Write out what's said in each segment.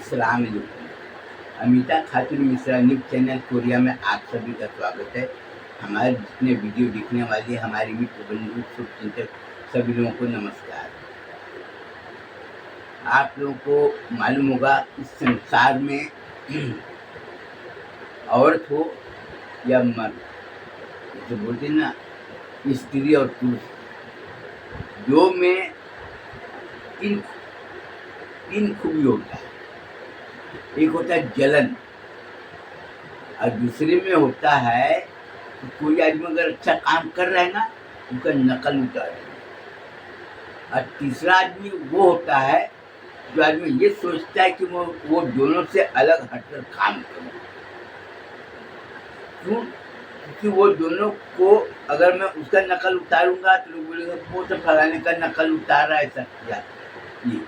अस्सलाम वालेकुम। अमिता खातून Mishra news channel Korea में आप सभी का स्वागत है। हमारे जितने वीडियो देखने वाले हमारे मित्र बंधु शुभचिंतक सभी लोगों को नमस्कार। आप लोगों को मालूम होगा इस संसार में औरत हो या मर्द, जैसे बोलते हैं ना, स्त्री और पुरुष, दो में तीन तीन खूबी होता है। एक होता है जलन, और दूसरे में होता है कि कोई आदमी अगर अच्छा काम कर रहा है ना, उनका नकल उतारे। और तीसरा आदमी वो होता है जो आदमी ये सोचता है कि वो दोनों से अलग हटकर काम करे। क्यों? क्योंकि वो दोनों को अगर मैं उसका नकल उतारूंगा तो लोग बोलेंगे वो तो फलाने का नकल उतार रहा है, ऐसा किया। ये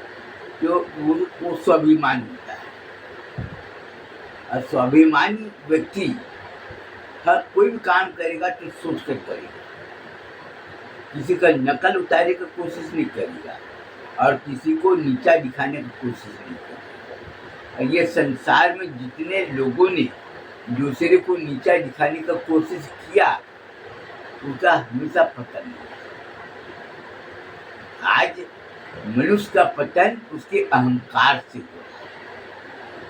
जो वो स्वाभिमान होता है। और स्वाभिमानी व्यक्ति हर कोई भी काम करेगा तो सोच कर करेगा, किसी का नकल उतारने की कोशिश नहीं करेगा और किसी को नीचा दिखाने की कोशिश नहीं करेगा। और ये संसार में जितने लोगों ने दूसरे को नीचा दिखाने का कोशिश किया, उसका हमेशा पतन हुआ। आज मनुष्य का पतन उसके अहंकार से हो रहा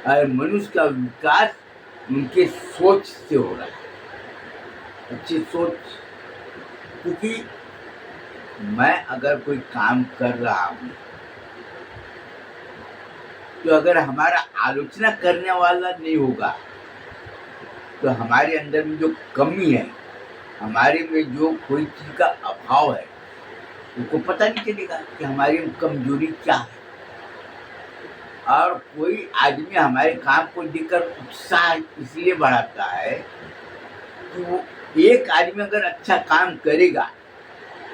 है और मनुष्य का विकास उनके सोच से हो रहा है। अच्छी सोच, क्योंकि मैं अगर कोई काम कर रहा हूँ तो अगर हमारा आलोचना करने वाला नहीं होगा तो हमारे अंदर में जो कमी है, हमारे में जो कोई चीज़ का अभाव है, उनको पता नहीं चलेगा कि हमारी कमजोरी क्या है। और कोई आदमी हमारे काम को देखकर उत्साह इसलिए बढ़ाता है कि वो एक आदमी अगर अच्छा काम करेगा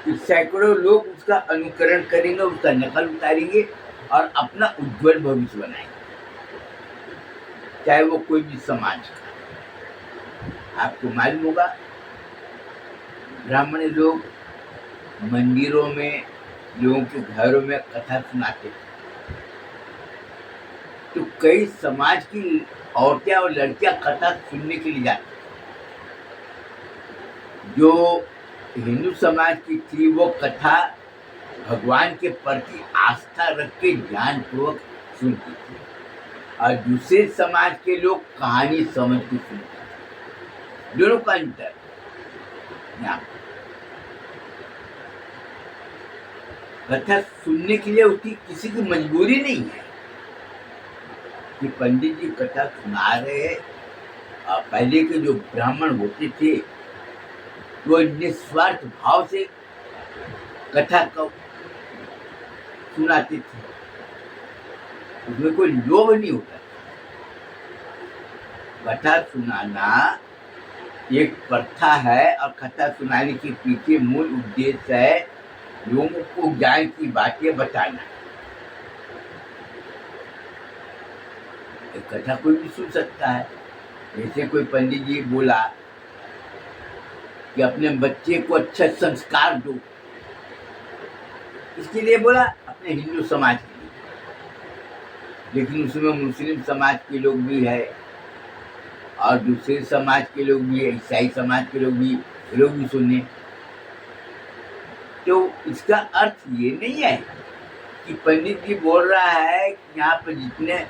तो सैकड़ों लोग उसका अनुकरण करेंगे, उसका नकल उतारेंगे और अपना उज्जवल भविष्य बनाएंगे, चाहे वो कोई भी समाज का। आपको मालूम होगा ब्राह्मण लोग मंदिरों में, लोगों के घरों में कथा सुनाते थे, तो कई समाज की औरतें और लड़कियां कथा सुनने के लिए जाती। जो हिंदू समाज की थी वो कथा भगवान के प्रति आस्था रख के ध्यानपूर्वक सुनती थी और दूसरे समाज के लोग कहानी समझ के सुनते थे। दोनों का अंतर यहाँ। कथा सुनने के लिए उसकी किसी की मजबूरी नहीं है कि पंडित जी कथा सुना रहे हैं। पहले के जो ब्राह्मण होते थे वो निस्वार्थ भाव से कथा को सुनाते थे, उसमें कोई लोभ नहीं होता। कथा सुनाना एक प्रथा है और कथा सुनाने के पीछे मूल उद्देश्य है लोगों को ज्ञान की बातें बताना। कथा कोई भी सुन सकता है। जैसे कोई पंडित जी बोला कि अपने बच्चे को अच्छा संस्कार दो, इसके लिए बोला अपने हिंदू समाज के लिए, लेकिन उसमें मुस्लिम समाज के लोग भी है और दूसरे समाज के लोग भी है, ईसाई समाज के लोग भी सुने। तो इसका अर्थ ये नहीं है कि पंडित जी बोल रहा है कि यहाँ पर जितने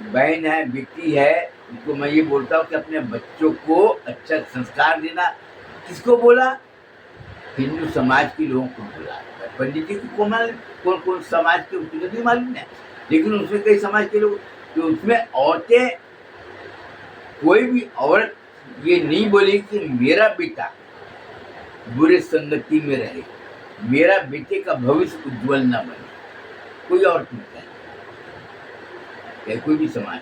बहन है, बेटी है, उनको मैं ये बोलता हूँ कि अपने बच्चों को अच्छा संस्कार देना। किसको बोला? हिंदू समाज के लोगों को बोला। पंडित जी को कौन कौन समाज के उसको नहीं मालूम है, लेकिन उसमें कई समाज के लोग, तो उसमें औरतें, कोई भी औरत ये नहीं बोली कि मेरा बेटा बुरे संगति में रहे, मेरा बेटे का भविष्य उज्जवल न बने। कोई औरत नहीं कहे, कोई भी समाज।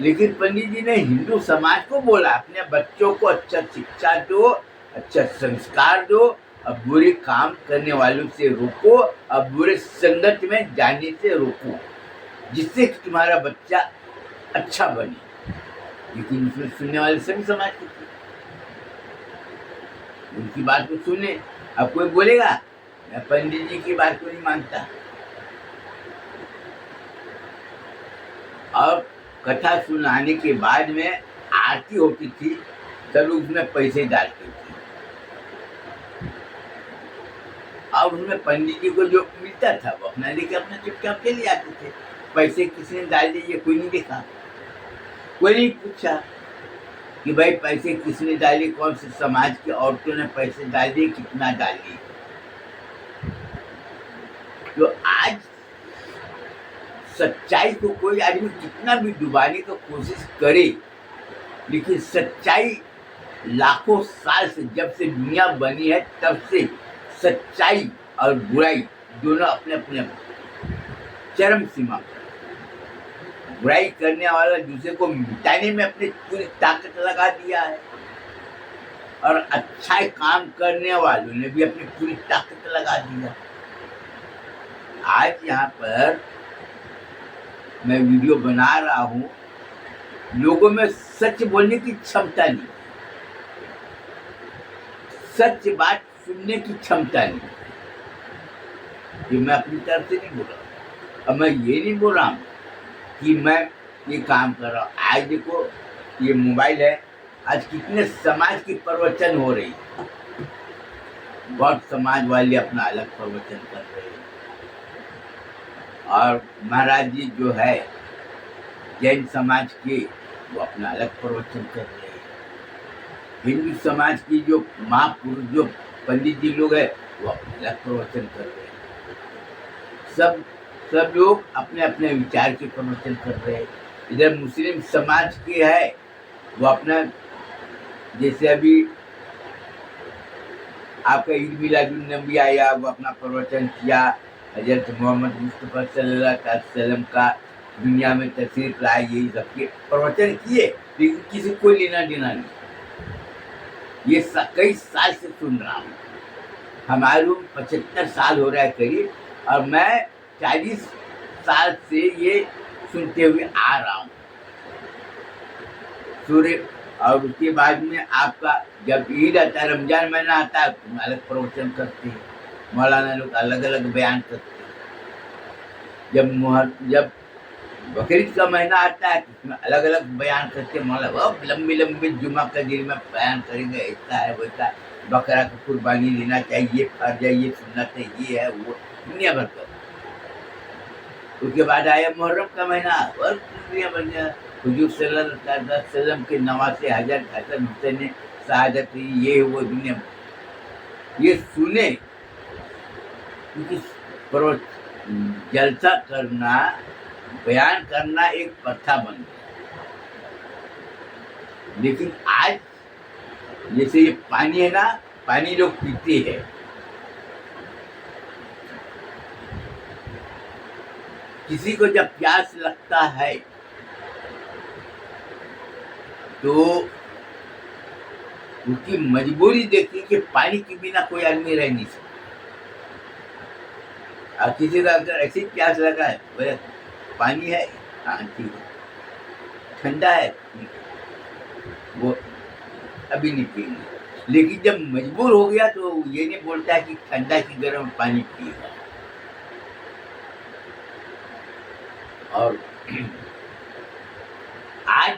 लेकिन पंडित जी ने हिंदू समाज को बोला अपने बच्चों को अच्छा शिक्षा दो, अच्छा संस्कार दो और बुरे काम करने वालों से रोको और बुरे संगत में जाने से रोको, जिससे तुम्हारा बच्चा अच्छा बने। लेकिन उसमें सुनने वाले सभी समाज के थे, उनकी बात को सुने। अब कोई बोलेगा मैं पंडित जी की बात को नहीं मानता, और कथा सुनाने के बाद में आरती होती थी, सब लोग उसमें पैसे डालते थे और उसमें पंडित जी को जो मिलता था वो अपना लेके अपना चुपचाप चले जाते थे। पैसे किसने डाल दिए ये कोई नहीं देखा, कोई नहीं पूछा कि भाई पैसे किसने डाले, कौन से समाज की औरतों ने पैसे डाल दिए, कितना डाल दिए। तो आज सच्चाई को कोई आदमी कितना भी डुबाने की कोशिश करे, लेकिन सच्चाई लाखों साल से, जब से दुनिया बनी है तब से सच्चाई और बुराई दोनों अपने अपने चरम सीमा पर। बुराई करने वाला दूसरे को मिटाने में अपनी पूरी ताकत लगा दिया है और अच्छा काम करने वालों ने भी अपनी पूरी ताकत लगा दिया। आज यहाँ पर मैं वीडियो बना रहा हूँ, लोगों में सच बोलने की क्षमता नहीं, सच बात सुनने की क्षमता नहीं। ये मैं अपनी तरफ से नहीं बोल रहा। अब मैं ये नहीं बोल रहा हूँ कि मैं ये काम कर रहा हूँ। आज देखो ये मोबाइल है, आज कितने समाज की प्रवचन हो रही है, बहुत समाज वाले अपना अलग प्रवचन कर रहे हैं। और महाराज जी जो है जैन समाज के, वो अपना अलग प्रवचन कर रहे हैं। हिंदू समाज की जो महापुरुष जो पंडित जी लोग हैं वो अपना अलग प्रवचन कर रहे हैं। सब लोग अपने अपने विचार के प्रवचन कर रहे हैं। इधर मुस्लिम समाज के है, वो अपना, जैसे अभी आपका ईद मिलादुन नबी आया, वो अपना प्रवचन किया, हजरत मोहम्मद मुस्तफ़ा सल्लल्लाहु अलैहि वसल्लम का दुनिया में तशरीफ लाए, यही सबके प्रवचन किए, लेकिन किसी को लेना देना नहीं। ये कई साल से सुन रहा हूँ, हमारे 75 साल हो रहा है करीब, और मैं 40 साल से ये सुनते हुए आ रहा हूँ। सूर्य और उसके बाद में आपका जब ईद आता है, रमजान महीना आता है, तो अलग प्रवचन करते हैं, मौलाना लोग अलग अलग बयान करते हैं। जब बकरीद का महीना आता है तो उसमें अलग अलग बयान करते हैं, मौलाना लंबी लंबी जुमा का दिन में बयान करेंगे, ऐसा है वैसा, बकरा को कुर्बानी लेना चाहिए, फर्ज है, ये सुन्नत है, ये है वो, दुनिया भर का। उसके बाद आया मुहर्रम का महीना, और दुनिया भर गया। हुजूर सल्लल्लाहु अलैहि वसल्लम के नवासे हजरत हसन हुसैन ने शहादत, ये वो दुनिया ये सुने, क्योंकि जलसा करना, बयान करना एक प्रथा बन गया। लेकिन आज जैसे ये पानी है ना, पानी लोग पीते हैं, किसी को जब प्यास लगता है तो उसकी मजबूरी देखती कि पानी के बिना कोई आदमी रह नहीं सकता। और किसी का अगर ऐसी प्यास लगा है, बोले पानी है, हाँ ठीक है, ठंडा है, वो अभी नहीं पिएंगे। लेकिन जब मजबूर हो गया तो ये नहीं बोलता है कि ठंडा की गर्म पानी पिएगा। और आज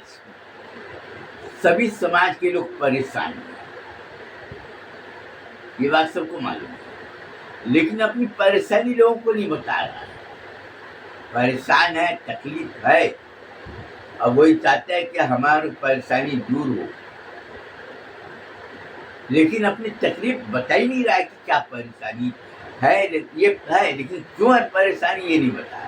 सभी समाज के लोग परेशान हैं, ये बात सबको मालूम है, लेकिन अपनी परेशानी लोगों को नहीं बता रहा है। परेशान है, तकलीफ है, और वही चाहता है कि हमारी परेशानी दूर हो, लेकिन अपनी तकलीफ बता ही नहीं रहा है कि क्या परेशानी है, ये है, लेकिन क्यों है परेशानी ये नहीं बता रहा।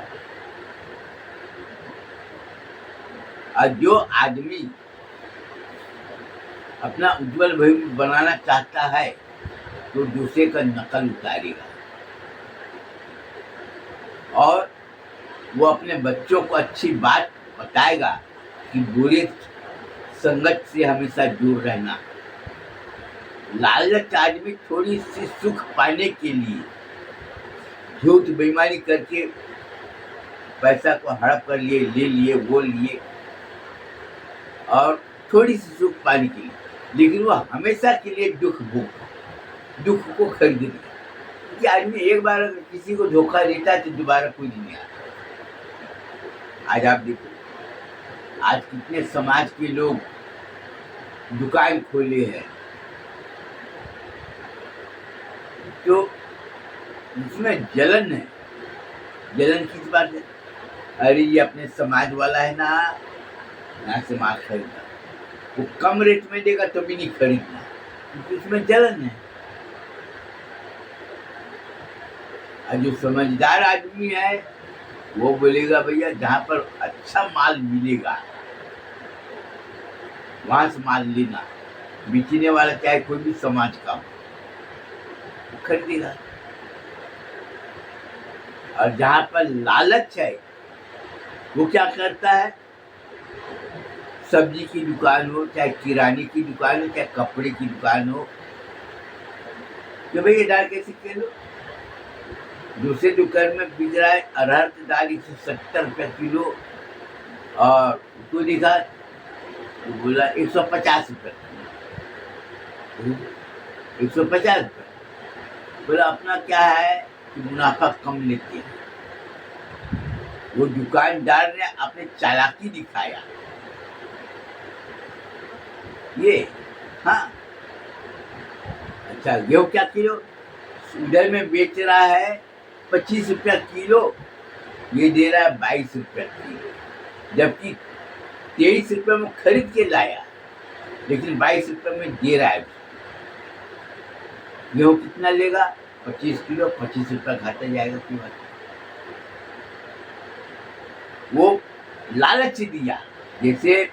और जो आदमी अपना उज्जवल भविष्य बनाना चाहता है तो दूसरे का नकल उतारेगा, और वो अपने बच्चों को अच्छी बात बताएगा कि बुरी संगत से हमेशा दूर रहना। लालच आदमी थोड़ी सी सुख पाने के लिए झूठ बेईमानी करके पैसा को हड़प कर लिए, ले लिए, वो लिए, और थोड़ी सी सुख पाने के लिए, लेकिन वो हमेशा के लिए दुख को खरीद लिया। क्योंकि आदमी एक बार अगर किसी को धोखा देता है तो दोबारा कोई नहीं आता। आज आप देखो आज कितने समाज के लोग दुकान खोले हैं, तो उसमें जलन है। जलन किस बात है? अरे ये अपने समाज वाला है ना, यहाँ से माल खरीदना, वो कम रेट में देगा तो भी नहीं खरीदना, क्योंकि उसमें जलन है। और जो समझदार आदमी है वो बोलेगा भैया जहाँ पर अच्छा माल मिलेगा वहां से माल लेना, बेचने वाला चाहे कोई भी समाज का हो, वो खरीदेगा। और जहाँ पर लालच है वो क्या करता है, सब्जी की दुकान हो, चाहे किराने की दुकान हो, चाहे कपड़े की दुकान हो, कि भाई ये दाल कैसे किलो, दूसरे दुकान में बिक रहा है अरहर की दाल 170 रुपया किलो, और उसको देखा तो बोला 150 रुपये, 150 रुपये। बोला अपना क्या है कि मुनाफा कम लेते हैं। वो दुकानदार ने अपने चालाकी दिखाया, ये हाँ। अच्छा गेहूँ क्या किलो, उधर में बेच रहा है 25 रुपया किलो, ये दे रहा है 22 रुपया किलो, जबकि 23 रुपये में खरीद के लाया, लेकिन 22 रुपये में दे रहा है। गेहूँ कितना लेगा, 25 किलो, 25 रुपया घाटा जाएगा क्यों? वो लालच दिया, जैसे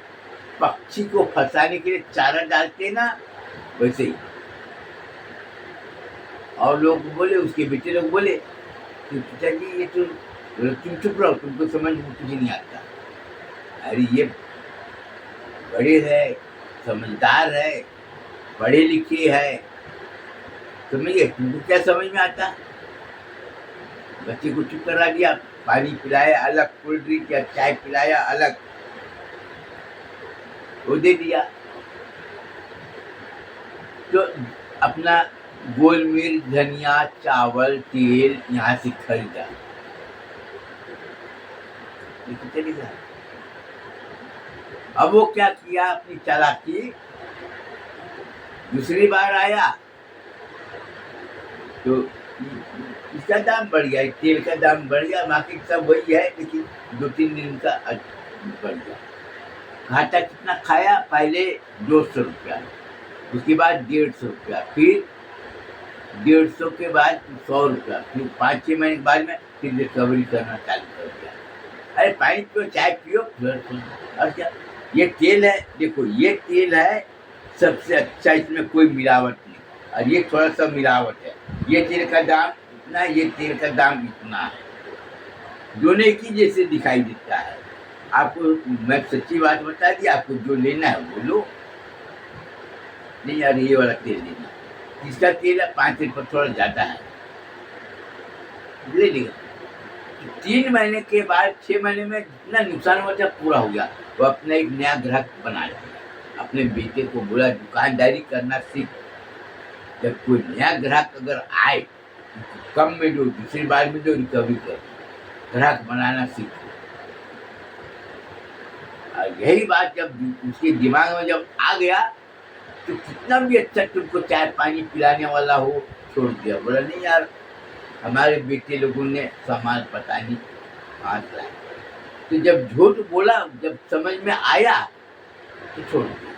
पक्षी को फंसाने के लिए चारा डालते ना, वैसे ही। और लोग बोले, उसके बेटे लोग बोले कि पिताजी ये तो, तुम चुप रहो, तुमको समझ में कुछ नहीं आता। अरे ये बड़े है, समझदार है, पढ़े लिखे है, समझिए, तुमको क्या समझ में आता? बच्चे को चुप करा दिया, पानी पिलाया अलग, कोल्ड ड्रिंक या चाय पिलाया अलग, वो दे दिया। तो अपना गोल मिर्च, धनिया, चावल, तेल यहाँ से खरीदा, लेकिन चलेगा। अब वो क्या किया, अपनी चालाकी, दूसरी बार आया तो इसका दाम बढ़ गया, तेल का दाम बढ़ गया, बाकी सब वही है, लेकिन 2-3 दिन का बढ़ गया। घाटा कितना खाया, पहले 200 रुपया, उसके बाद 150 रुपया, फिर 150 के बाद 100 रुपया, फिर 5-6 महीने के बाद में फिर रिकवरी करना चालू कर दिया। अरे पानी पियो, चाय पियो, और क्या, ये तेल है, देखो ये तेल है सबसे अच्छा, इसमें कोई मिलावट नहीं, और ये थोड़ा सा मिलावट है। ये तेल का दाम इतना, ये तेल का दाम इतना है, दोनों एक ही जैसे दिखाई देता है। आपको मैं सच्ची बात बता दी, आपको जो लेना है वो लो, नहीं यार ये वाला तेल लेना, इसका तेल है 5 रुपये थोड़ा ज़्यादा है, ले लेगा। 3 महीने के बाद 6 महीने में जितना नुकसान हुआ था पूरा हो गया, वो अपना एक नया ग्राहक बना लिया। अपने बेटे को बोला दुकानदारी करना सीख, जब कोई नया ग्राहक अगर आए कम में दो, दूसरी बार में दो, रिकवरी कर, ग्राहक बनाना सीखो। और यही बात जब उसके दिमाग में जब आ गया तो कितना भी अच्छा तुमको चाय पानी पिलाने वाला हो छोड़ दिया। बोला नहीं यार, हमारे बेटे लोगों ने सामान पता नहीं हाथ लाया, तो जब झूठ बोला, जब समझ में आया तो छोड़ दिया।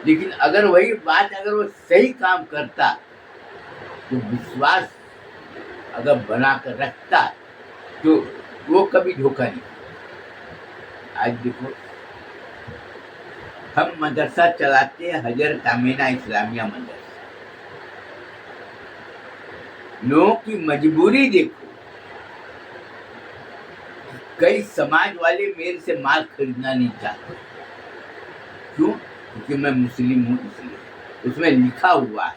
लेकिन अगर वही बात अगर वो सही काम करता तो विश्वास अगर बना कर रखता तो वो कभी धोखा नहीं। आज देखो हम मदरसा चलाते हैं, हजरत आमीना इस्लामिया मदरसा, लोगों की मजबूरी देखो, कई समाज वाले मेरे से माल खरीदना नहीं चाहते, क्यों? क्योंकि मैं मुस्लिम हूँ, इसलिए उसमें लिखा हुआ है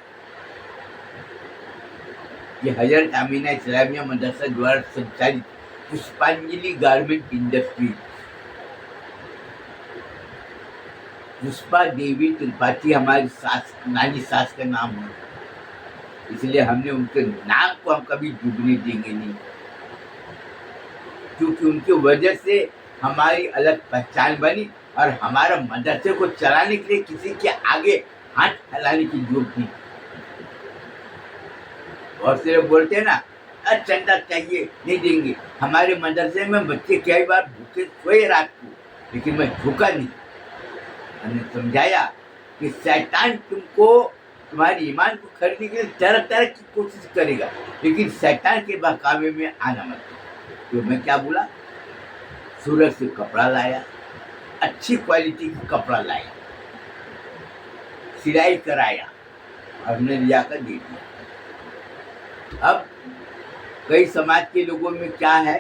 कि हजरत आमीना इस्लामिया मदरसा द्वारा संचालित पुष्पांजलि गारमेंट इंडस्ट्री, पुष्पा देवी त्रिपाठी हमारी सास, नानी सास का नाम है, इसलिए हमने उनके नाम को हम कभी डूबने देंगे नहीं, क्योंकि उनकी वजह से हमारी अलग पहचान बनी और हमारा मदरसे को चलाने के लिए किसी के आगे हाथ फैलाने की जरूरत नहीं। बहुत से लोग बोलते हैं ना, चंदा चाहिए नहीं देंगे। हमारे मदरसे में बच्चे कई बार भूखे सोए रात को, लेकिन मैं झुका नहीं। हमने समझाया कि शैतान तुमको तुम्हारे ईमान को खरीदने के लिए तरह तरह की कोशिश करेगा, लेकिन शैतान के बहकावे में आना मत। तो मैं क्या बोला, सूरत से कपड़ा लाया, अच्छी क्वालिटी का कपड़ा लाया, सिलाई कराया और हमने लिया कर दे दिया। अब कई समाज के लोगों में क्या है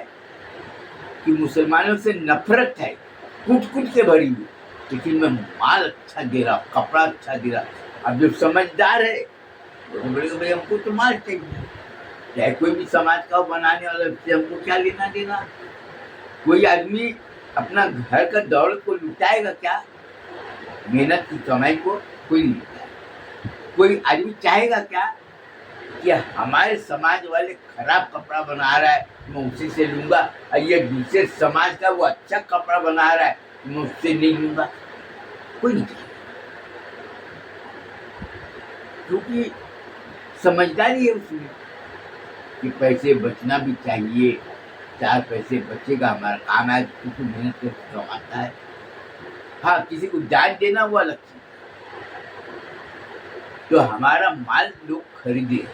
कि मुसलमानों से नफरत है, कूट कूट के भरी हुई, लेकिन मैं माल अच्छा दे रहा, कपड़ा अच्छा दे रहा। अब जो समझदार है वो बोलेगा भाई हमको तो माल चाहिए, चाहे कोई भी समाज का बनाने वाला से हमको क्या लेना देना। कोई आदमी अपना घर का दौलत को लुटाएगा क्या, मेहनत की कमाई को कोई नहीं लुटाएगा। कोई आदमी चाहेगा क्या कि हमारे समाज वाले खराब कपड़ा बना रहा है मैं उसी से लूंगा, और ये दूसरे समाज का वो अच्छा कपड़ा बना रहा है मैं उससे नहीं लूंगा। कोई नहीं चाहेगा, क्योंकि समझदारी है उसमें कि पैसे बचना भी चाहिए, 4 पैसे बचेगा हमारा काम है, क्योंकि मेहनत करके कमाता है। हाँ, किसी को जान देना वो अलग चीज। तो हमारा माल लोग खरीदे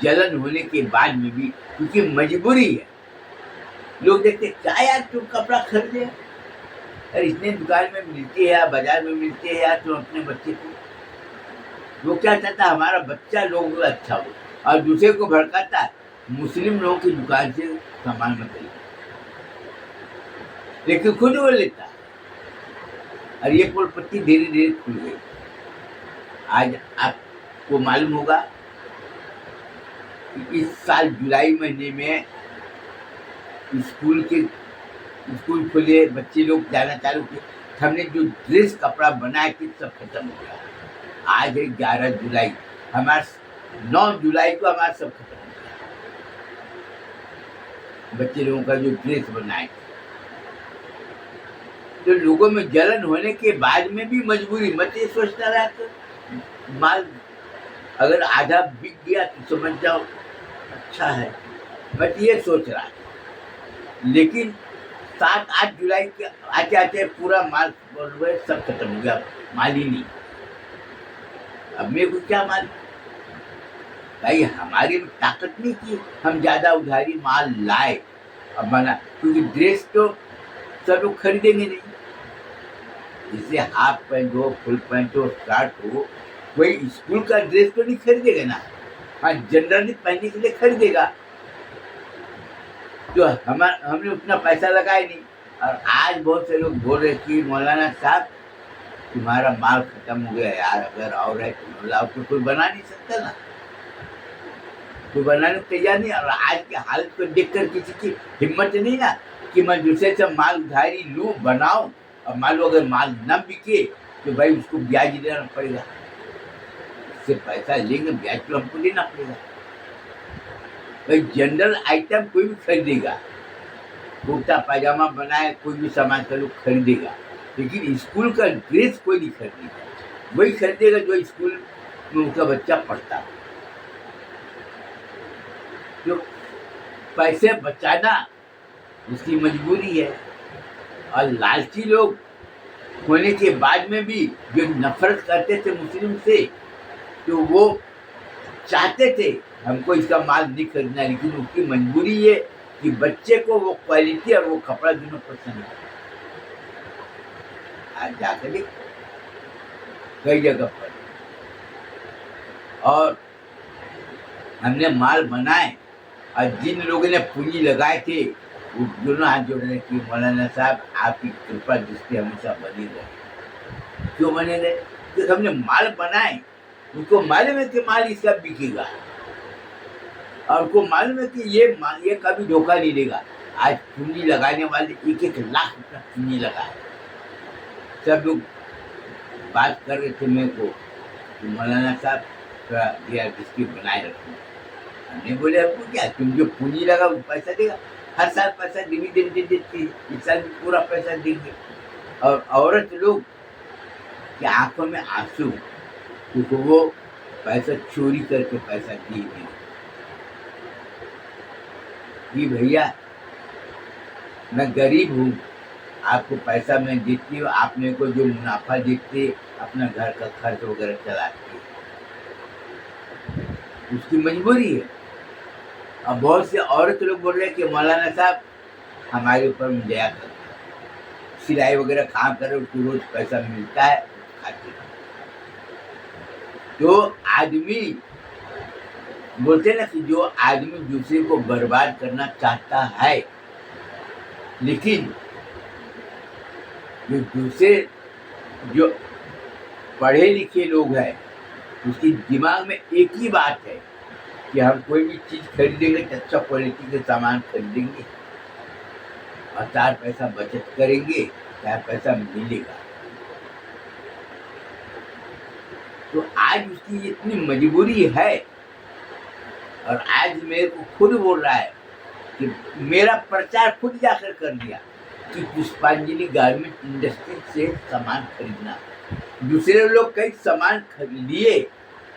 जलन होने के बाद में भी, क्योंकि मजबूरी है। लोग देखते क्या यार तुम कपड़ा खरीदे, अरे इतने दुकान में मिलती है या बाजार में मिलती है यार, तुम अपने बच्चे को। वो क्या चाहता है हमारा बच्चा लोगों का अच्छा हो, और दूसरे को भड़काता है मुस्लिम लोगों की दुकान से सामान मत खरीदो, लेकिन खुद वो लेता है। और ये पोलपट्टी धीरे धीरे खुल गई। आज आपको मालूम होगा कि इस साल जुलाई महीने में स्कूल खुले, बच्चे लोग जाना चालू किए, हमने जो ड्रेस कपड़ा बनाया कि सब खत्म हो गया। आज है 11 जुलाई, हमारा 9 जुलाई को हमारा सब खत्म हो गया। बच्चे लोगों का जो ड्रेस बनाए, तो लोगों में जलन होने के बाद में भी मजबूरी, मत ये सोचता रहा तो माल अगर आधा बिक गया तो समझ जाओ अच्छा है, मत ये सोच रहा। लेकिन 7-8 जुलाई के आते आते पूरा माल सब खत्म हो गया, माल ही नहीं। अब मेरे को क्या माल भाई, हमारी ताकत नहीं थी हम ज्यादा उधारी माल लाए अब बना, क्योंकि ड्रेस तो सब लोग खरीदेंगे नहीं। जैसे हाफ पैंट हो, फुल पैंट हो, शर्ट हो, कोई स्कूल का ड्रेस तो नहीं खरीदेगा ना। हाँ, जनरली पहनने के लिए खरीदेगा। तो हमने उतना पैसा लगाया नहीं। और आज बहुत से लोग बोल रहे कि मौलाना साहब तुम्हारा माल खत्म हो गया यार, अगर और है तो लाओ। तो कोई बना नहीं सकता ना, कोई बनाने को तैयार नहीं। और आज की हालत को देखकर किसी की हिम्मत नहीं ना कि मैं दूसरे से माल उधारी लूँ, बनाऊं, और मान लो अगर माल न बिके तो भाई उसको ब्याज देना पड़ेगा। उससे पैसा लेंगे, ब्याज तो हमको देना पड़ेगा। भाई जनरल आइटम कोई भी खरीदेगा, कुर्ता पायजामा बनाए कोई भी सामान का लोग खरीदेगा, लेकिन स्कूल का ड्रेस कोई नहीं खरीदेगा। वही खरीदेगा जो स्कूल में उनका बच्चा पढ़ता है। जो पैसे बचाना उसकी मजबूरी है। और लालची लोग होने के बाद में भी जो नफरत करते थे मुस्लिम से, तो वो चाहते थे हमको इसका माल नहीं खरीदना, लेकिन उसकी मजबूरी है कि बच्चे को वो क्वालिटी और वो कपड़ा दोनों पसंद है। आज जाकर देख कई जगह पर, और हमने माल बनाए और जिन लोगों ने पूंजी लगाए थे वो दोनों हाथ जोड़ रहे कि मौलाना साहब आपकी कृपा दृष्टि हमेशा बनी रहे। क्यों बने रहे? क्योंकि हमने माल बनाए, उनको मालूम है कि माल इसका बिकेगा, और उनको मालूम है कि ये कभी धोखा नहीं देगा। आज पूंजी लगाने वाले 1-1 लाख रुपया पूंजी लगाए। सब लोग बात कर रहे थे मेरे को कि मौलाना साहब थोड़ा दृष्टि बनाए रखो। हमने बोले आपको क्या, तुम जो पूंजी लगा वो पैसा देगा, हर साल पैसा डिविडेंड दे देते हैं, इस साल भी पूरा पैसा देंगे। और औरत लोग की आंखों में आंसू, क्योंकि वो पैसा चोरी करके पैसा दिए नहीं। जी भैया, मैं गरीब हूँ, आपको पैसा मैं देती हूँ, आप मेरे को जो मुनाफा देते अपना घर का खर्च वगैरह चलाते, उसकी मजबूरी है। अब बहुत से औरत लोग बोल रहे हैं कि मौलाना साहब हमारे ऊपर दया करो, सिलाई वगैरह काम करे, उसको रोज पैसा मिलता है, खाते। तो आदमी बोलते ना कि जो आदमी दूसरे को बर्बाद करना चाहता है, लेकिन जो दूसरे जो पढ़े लिखे लोग हैं, उसकी दिमाग में एक ही बात है कि हम कोई भी चीज खरीदेंगे तो अच्छा क्वालिटी के सामान खरीदेंगे और 4 पैसा बचत करेंगे, 4 पैसा मिलेगा। तो आज उसकी इतनी मजबूरी है, और आज मेरे को खुद बोल रहा है कि मेरा प्रचार खुद जाकर कर दिया कि पुष्पांजलि गारमेंट इंडस्ट्री से सामान खरीदना। दूसरे लोग कई सामान खरीद लिए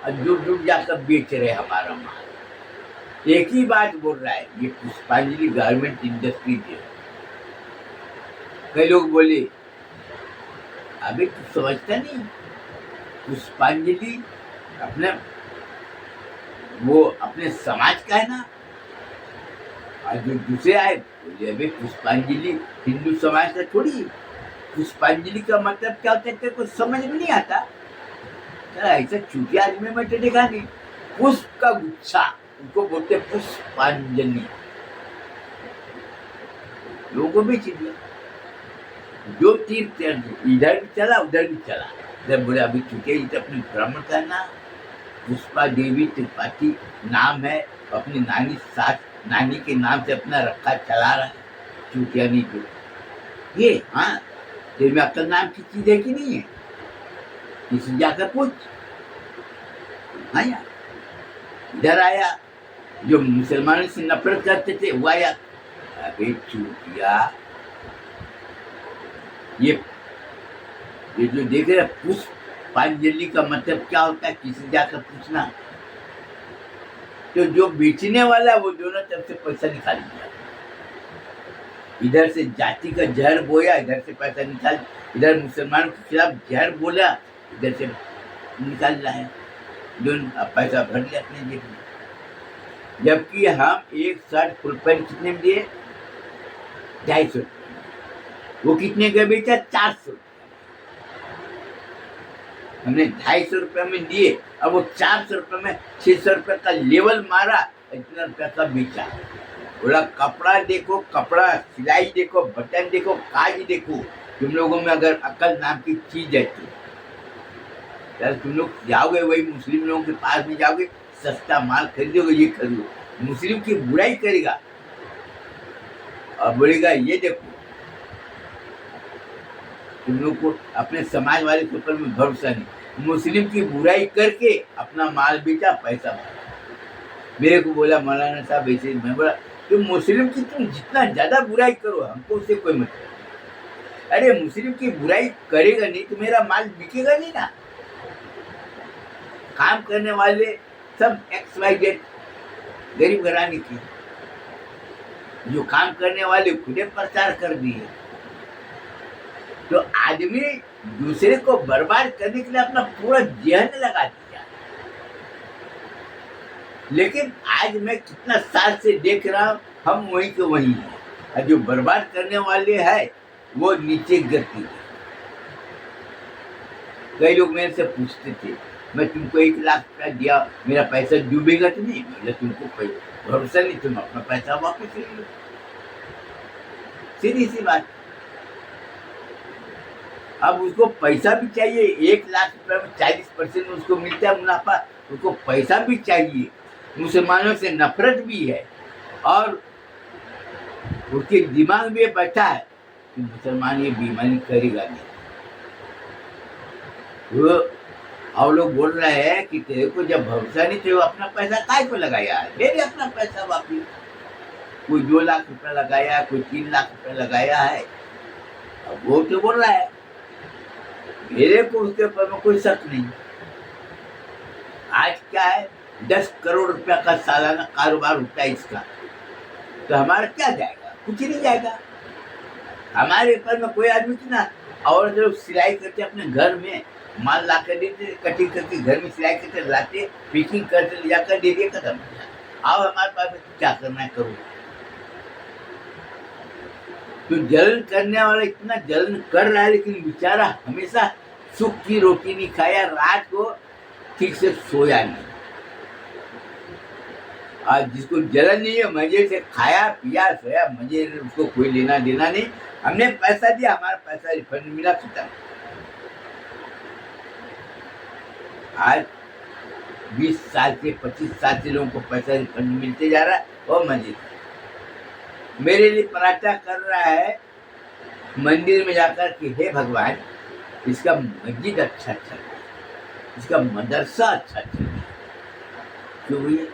और दूर दूर जाकर बेच रहे हमारा माल। एक ही बात बोल रहा है, ये पुष्पांजलि गारमेंट इंडस्ट्री है। कई लोग बोले अभी तू समझता नहीं, पुष्पांजलि अपने समाज का है ना। और जो दूसरे आए बोले अभी पुष्पांजलि हिंदू समाज का थोड़ी, पुष्पांजलि का मतलब क्या होता है कुछ समझ में नहीं आता। ऐसा चूतिया आदमी में तो देखा नहीं। पुष्प का गुच्छा, उनको बोलते पुष्पांजलि, लोगों को बेच दिया। जो तीर इधर भी चला उधर भी चला। जब बोले अभी चूतिया जी तो अपने ब्राह्मण का नाम पुष्पा देवी त्रिपाठी नाम है, अपनी नानी के नाम से अपना रखा चला रहा है। चूतिया नहीं तो ये, हाँ तेरे में अक्ल नाम की चीज है कि नहीं है, किसी जाकर पूछ। हाँ यार, इधर आया जो मुसलमानों से नफरत करते थे वो आया। अबे चूतिया, ये जो देख रहे पुष्पांजलि का मतलब क्या होता है, किसी जाकर पूछना। तो जो बेचने वाला वो दोनों तरफ से पैसा निकाल लिया। इधर से जाति का जहर बोया, इधर से पैसा निकाल, इधर मुसलमानों के खिलाफ जहर बोला, इधर से निकाल रहा है, दोनों पैसा भर लिया अपने जेब में। जबकि हम एक शर्ट फुल पैंट कितने में दिए, 250 रुपये। वो कितने का बेचा, 400 रुपये। हमने 250 रुपये में दिए, अब वो 400 रुपये में 600 रुपये का लेवल मारा, इतना रुपये का बेचा। बोला कपड़ा देखो, कपड़ा सिलाई देखो, बटन देखो, काज देखो। तुम लोगों में अगर अकल नाम की चीज है तो यार तुम लोग जाओगे वही मुस्लिम लोगों के पास में जाओगे, सस्ता माल खरीदोगे, ये खरीदो, मुस्लिम की बुराई करेगा और बोलेगा ये देखो। तुम लोग को अपने समाज वाले के ऊपर में भरोसा नहीं, मुस्लिम की बुराई करके अपना माल बेचा, पैसा भरा। मेरे को बोला मौलाना साहब ऐसे, मैं बोला तुम मुस्लिम की तुम जितना ज्यादा बुराई करो, हमको उससे कोई मतलब। अरे मुस्लिम की बुराई करेगा नहीं तो मेरा माल बिकेगा नहीं ना। काम करने वाले सब XYZ गरीब घराने की, जो काम करने वाले खुदे प्रचार कर दिए। तो आदमी दूसरे को बर्बाद करने के लिए अपना पूरा जहन लगा दिया। लेकिन आज मैं कितना साल से देख रहा हूँ, हम वहीं के वहीं हैं, और जो बर्बाद करने वाले हैं वो नीचे गिरती है। कई लोग मेरे से पूछते थे, मैं तुमको 1 लाख रुपया दिया, मेरा पैसा डूबेगा तो नहीं? बोले तुमको भरोसा नहीं, तुम अपना पैसा वापस ले लो, सीधी सी बात। अब उसको पैसा भी चाहिए, 1 लाख रुपए में 40% उसको मिलता है मुनाफा, उसको पैसा भी चाहिए, मुसलमानों से नफरत भी है, और उसके दिमाग में बैठा है कि मुसलमान ये बेईमानी करेगा नहीं। वो और लोग बोल रहे हैं कि तेरे को जब भरोसा नहीं तो अपना पैसा काय को लगाया है, ले ले अपना पैसा वापिस। कोई 2 लाख रुपया लगाया, कोई 3 लाख रुपया लगाया है, अब वो तो बोल रहा है, मेरे को उसके ऊपर में कोई शक नहीं। आज क्या है, 10 करोड़ रुपया का सालाना कारोबार होता है इसका, तो हमारा क्या जाएगा? कुछ नहीं जाएगा। हमारे ऊपर में कोई आदमी थी ना, और जो सिलाई करते अपने घर में माल ला कर देते, कटिंग करके घर में सिलाई करके लाते, फिटिंग करते ले जाकर दे दिए, खत्म। आओ हमारे पास में क्या करना है करो। तो जलन करने वाला इतना जलन कर रहा है, लेकिन बेचारा हमेशा सुख की रोटी नहीं खाया, रात को ठीक से सोया नहीं। आज जिसको जलन नहीं है, मजे से खाया पिया सोया, मजे, उसको कोई लेना देना नहीं। हमने पैसा दिया, हमारा पैसा रिफंड मिला, खत्म। आज 20 साल से 25 साल से लोगों को पैसा रिफंड मिलते जा रहा है, और मजे से मेरे लिए पराठा कर रहा है मंदिर में जाकर कि हे भगवान, इसका मस्जिद अच्छा चल रहा है, इसका मदरसा अच्छा चल रहा है। क्यों भैया?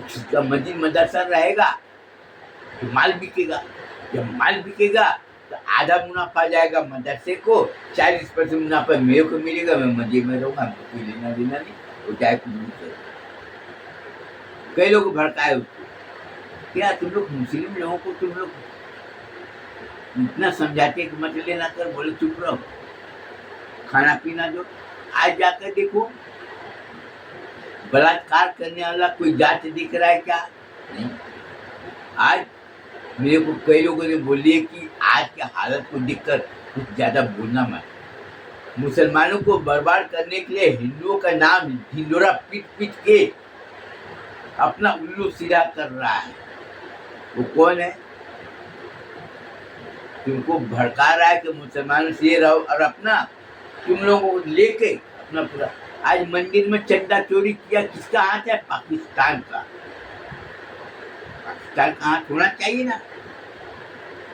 इसका मस्जिद मदरसा रहेगा तो माल बिकेगा, जब माल बिकेगा तो आधा मुनाफा जाएगा मदरसे को, 40% मुनाफा मेरे को मिलेगा, मैं मजे में रहूंगा, हमको कोई लेना देना नहीं, वो चाहे कुछ भी करे। कई लोग भड़काए उसको, क्या तुम लोग मुस्लिम लोगों को तुम लोग इतना समझाते कि मत लेना कर, बोले चुप रहो, खाना पीना जो। आज जाकर देखो, बलात्कार करने वाला कोई जात दिख रहा है क्या? नहीं। आज मेरे को कई लोगों ने बोली है कि आज के हालत को देखकर कुछ ज्यादा बोलना मत। मुसलमानों को बर्बाद करने के लिए हिंदुओं का नाम ढिंडोरा पीट पीट के अपना उल्लू सीधा कर रहा है। वो कौन है? तुमको भड़का रहा है कि मुसलमानों से रहो, और अपना तुम लोगों को लेके अपना पूरा। आज मंदिर में चंदा चोरी किया, किसका हाथ है? पाकिस्तान का। पाकिस्तान का हाथ होना चाहिए ना।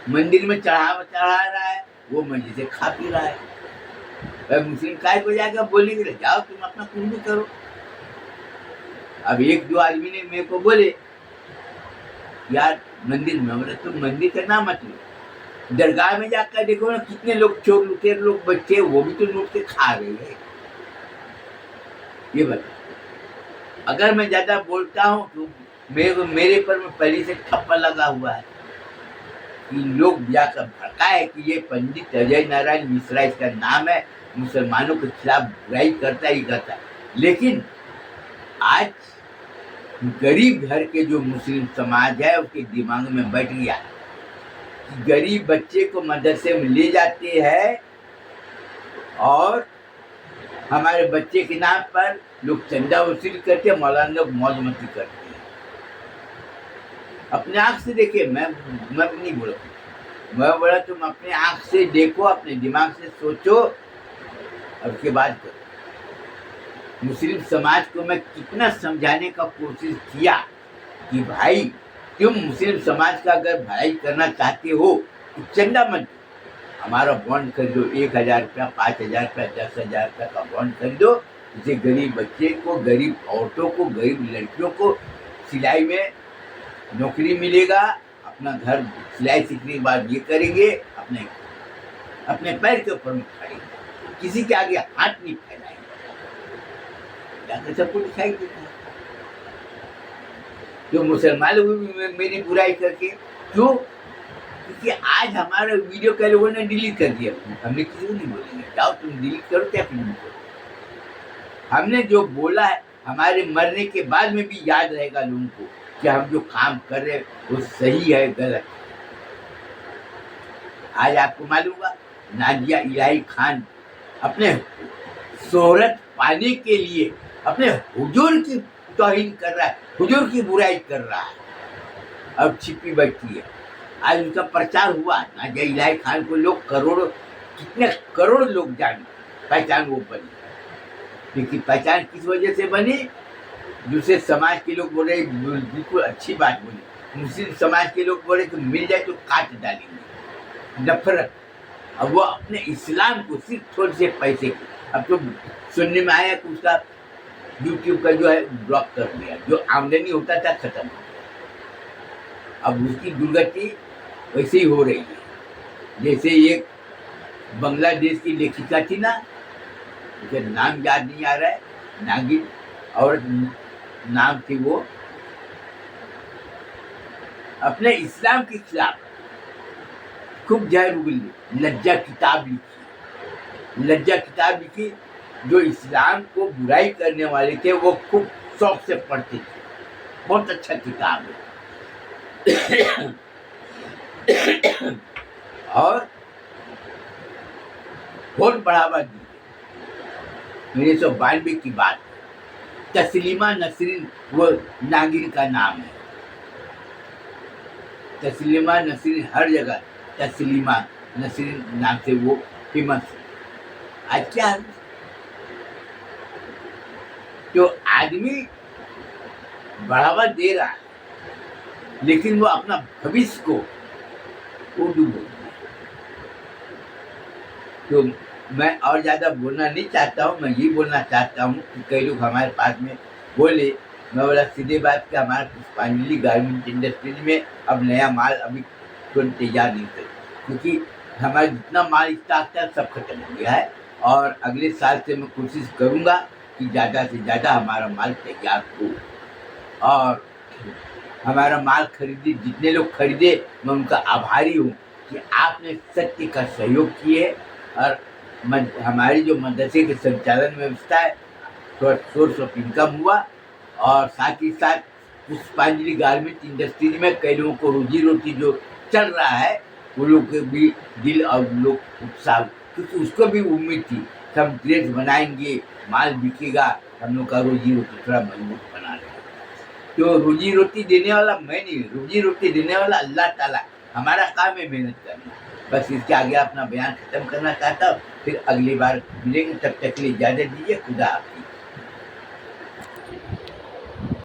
मंदिर में चढ़ा रहा है, वो मंदिर से खा पी रहा है। मुस्लिम काय को जाएगा बोलने के लिए, जाओ तुम अपना कुंभ करो। अब एक दो आदमी ने मेरे को बोले यार मंदिर में, बोले तुम मंदिर का नाम मत लो, दरगाह में जाकर देखो ना, कितने लोग चोर लुटेर लोग बच्चे, वो भी तो लूट के खा रहे हैं। ये बता, अगर मैं ज्यादा बोलता हूँ तो मेरे पर में पहले से ठप्पा लगा हुआ है कि लोग जाकर भड़का है कि ये पंडित अजय नारायण मिश्रा इसका नाम है, मुसलमानों के खिलाफ बुराई करता ही करता है। लेकिन आज गरीब घर के जो मुस्लिम समाज है उसके दिमाग में बैठ गया कि गरीब बच्चे को मदरसे में ले जाते हैं और हमारे बच्चे के नाम पर लोग चंदा वसूल करते, मौलाना लोग मौज मस्ती करते हैं। अपने आँख से देखिए, मैं नहीं बोला, मैं बोला तुम अपने आँख से देखो, अपने दिमाग से सोचो और उसके बाद करो। मुस्लिम समाज को मैं कितना समझाने का कोशिश किया कि भाई तुम मुस्लिम समाज का अगर भलाई करना चाहते हो तो चंदा मत, हमारा बॉन्ड खरीदो, 1000 रुपया, 5000 रुपया, 10,000 रुपया का बॉन्ड खरीदो, जिससे गरीब बच्चे को, गरीब औरतों को, गरीब लड़कियों को सिलाई में नौकरी मिलेगा, अपना घर सिलाई सीखने के बाद ये करेंगे, अपने पैर के ऊपर खड़ेंगे, किसी के आगे हाथ नहीं फैलाएंगे। सबको दिखाई देता है जो मुसलमान लोग मेरी बुराई करके, क्यों? क्योंकि आज हमारा वीडियो कई लोगों ने डिलीट कर दिया, हमने किसी को नहीं बोलेंगे जाओ तुम डिलीट करो, क्या फिल्म करो। हमने जो बोला है हमारे मरने के बाद में भी याद रहेगा लोगों को कि हम जो काम कर रहे हैं वो सही है गलत। आज आपको मालूम हुआ नाजिया इलाही खान अपने शोहरत पाने के लिए अपने हुजूर की तौहीन कर रहा है, हुजूर की बुराई कर रहा है, अब छिपी बैठी है। आज उनका प्रचार हुआ, नाजिया इलाही खान को लोग करोड़ों, कितने करोड़ लोग जाने, पहचान वो बनी। लेकिन पहचान किस वजह से बनी? दूसरे समाज के लोग बोले, बिल्कुल अच्छी बात बोली, मुस्लिम समाज के लोग बोले कि मिल जाए तो काट डालेंगे, नफरत। अब वो अपने इस्लाम को सिर्फ थोड़े से पैसे के, अब तो सुनने में आया कि उसका यूट्यूब का जो है ब्लॉक कर दिया, जो आमदनी होता था खत्म हो गया। अब उसकी दुर्गति वैसे ही हो रही है। जैसे एक बांग्लादेश की लेखिका थी ना, मुझे नाम याद नहीं आ रहा है, नागिन औरत नाम थी वो, अपने इस्लाम के खिलाफ खूब जहर उगली, लज्जा किताब लिखी, लज्जा किताब लिखी। जो इस्लाम को बुराई करने वाले थे वो खूब शौक से पढ़ते थे, बहुत अच्छा किताब है। और बहुत बढ़ावा दी। 1992 की बात, तस्लीमा नसरीन वो नागिन का नाम है। तस्लीमा नसरीन हर जगह तस्लीमा नसरीन नाम से वो फेमस है। आज क्या है? जो आदमी बढ़ावा दे रहा है लेकिन वो अपना भविष्य को डूबो। तो मैं और ज़्यादा बोलना नहीं चाहता हूँ, मैं ये बोलना चाहता हूँ कि कई लोग हमारे पास में बोले, मैं बोला सीधे बात कि हमारे पुष्पांजलि गारमेंट इंडस्ट्रीज में अब नया माल अभी तुरंत तैयार नहीं कर, क्योंकि हमारा जितना माल स्टॉक था सब खत्म हो गया है। और अगले साल से मैं कोशिश करूँगा कि ज़्यादा से ज़्यादा हमारा माल तैयार हो। और हमारा माल खरीदे, जितने लोग खरीदे मैं उनका आभारी हूँ कि आपने सत्य का सहयोग किए। और हमारी जो मदरसे के संचालन व्यवस्था है थोड़ा सोर्स ऑफ इनकम हुआ, और साथ ही साथ पुष्पांजलि गारमेंट इंडस्ट्रीज में कई लोगों को रोजी रोटी जो चल रहा है वो लोग के भी दिल और लोग उत्साह, क्योंकि उसको भी उम्मीद थी कि हम ड्रेस बनाएंगे, माल बिकेगा, हम लोग का रोजी रोटी थोड़ा मजबूत बना लेगा। तो रोजी रोटी देने वाला मैं नहीं, रोजी रोटी देने वाला अल्लाह ताला। हमारा काम है मेहनत करना। बस इसके आगे अपना बयान खत्म करना चाहता हूँ, फिर अगली बार मिलेंगे, तब तक के लिए इजाज़त दीजिए। खुदा हाफिज़।